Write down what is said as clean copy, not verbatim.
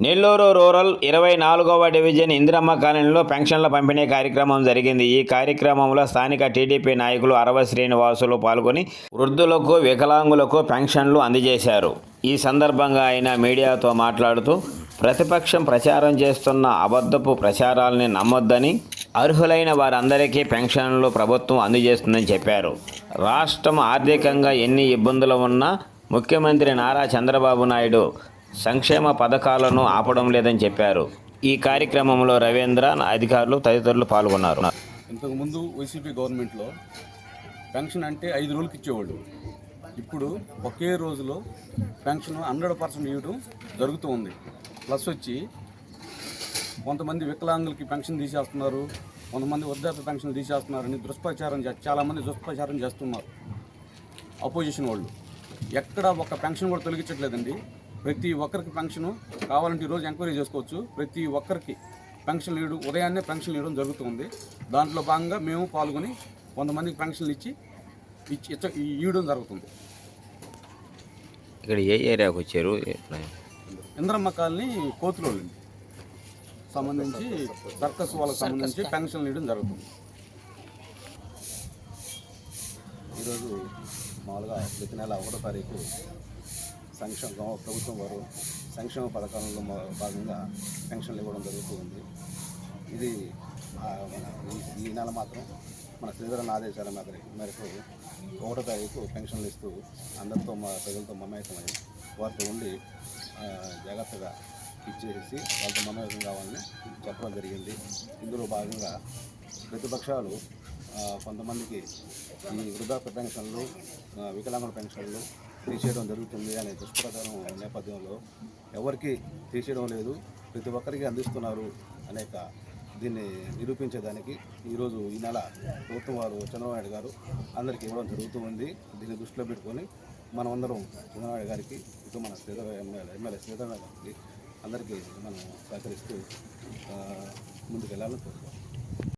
Nellore rural 24వ division Indiramma కాలనీలో పెన్షన్ల పంపిణీ కార్యక్రమం జరిగింది. ఈ కార్యక్రమంలో స్థానిక టీడీపీ నాయకులు అరవ శ్రీనివాసులు పాల్గొని వృద్ధులకు, వికలాంగులకు పెన్షన్లు అందజేశారు. ఈ సందర్భంగా ఆయన మీడియాతో మాట్లాడుతూ ప్రతిపక్షం ప్రచారం చేస్తున్న అబద్ధపు ప్రచారాలని నమ్మొద్దని, అర్హులైన వారందరికీ పెన్షన్లు ప్రభుత్వం అందజేస్తుందని చెప్పారు. రాష్ట్రం ఆర్థికంగా ఎన్ని ఇబ్బందులు ఉన్నా ముఖ్యమంత్రి నారా చంద్రబాబు నాయుడు సంక్షేమ పథకాలను ఆపడం లేదని చెప్పారు. ఈ కార్యక్రమంలో రవీంద్ర, అధికారులు తదితరులు పాల్గొన్నారు. ఇంతకుముందు వైసీపీ గవర్నమెంట్లో పెన్షన్ అంటే 5 రోజులకి ఇచ్చేవాళ్ళు. ఇప్పుడు ఒకే రోజులో పెన్షన్ 100% ఇవ్వడం జరుగుతూ ఉంది. ప్లస్ వచ్చి కొంతమంది వికలాంగులకి పెన్షన్ తీసేస్తున్నారు, కొంతమంది వృద్ధాప్య పెన్షన్ తీసేస్తున్నారని చాలామంది దుష్ప్రచారం చేస్తున్నారు అపోజిషన్ వాళ్ళు. ఎక్కడ ఒక పెన్షన్ కూడా తొలగించట్లేదండి. ప్రతి ఒక్కరికి పెన్షన్ కావాలంటే ఈరోజు ఎంక్వైరీ చేసుకోవచ్చు. ప్రతి ఒక్కరికి పెన్షన్ ఇవ్వడం, ఉదయాన్నే పెన్షన్ ఇవ్వడం జరుగుతుంది. దాంట్లో భాగంగా మేము పాల్గొని కొంతమందికి పెన్షన్లు ఇచ్చి ఇవ్వడం జరుగుతుంది. ఇక్కడ ఏ ఏరియాకి వచ్చారు? ఇంద్రమ్మ కాలనీ కోతులోళ్ళు సంబంధించి సర్కస్ వాళ్ళకి సంబంధించి పెన్షన్లు ఇవ్వడం జరుగుతుంది. ఈరోజు మామూలుగా ప్రతి నెల 1వ తారీఖు ప్రభుత్వం వారు సంక్షేమ పథకాలలో భాగంగా పెన్షన్లు ఇవ్వడం జరుగుతుంది. ఇది ఈ నెల మాత్రం మన శ్రీధరన్ ఆదేశాల మేరకు 1వ తారీఖు పెన్షన్లు ఇస్తూ అందరితో ప్రజలతో మమేకమై వారితో ఉండి జాగ్రత్తగా ఇచ్చేసి వాళ్ళతో మమేకం కావాలని చెప్పడం జరిగింది. ఇందులో భాగంగా ప్రతిపక్షాలు కొంతమందికి ఈ వృద్ధాప్య పెన్షన్లు, వికలాంగుల పెన్షన్లు తీసేయడం జరుగుతుంది అనే దుష్ప్రచారం నేపథ్యంలో ఎవరికి తీసేయడం లేదు, ప్రతి ఒక్కరికి అందిస్తున్నారు అనేక దీన్ని నిరూపించేదానికి ఈరోజు ఈ నెల ప్రభుత్వం వారు చంద్రబాబు నాయుడు గారు అందరికీ ఇవ్వడం జరుగుతూ ఉంది. దీన్ని దృష్టిలో పెట్టుకొని మనమందరం చంద్రబాబు నాయుడు గారికి, ఇటు మన ఎమ్మెల్యే శ్రీధర్ గారికి అందరికీ మనం సహకరిస్తూ ముందుకు వెళ్ళాలని కోరుకుంటున్నాం.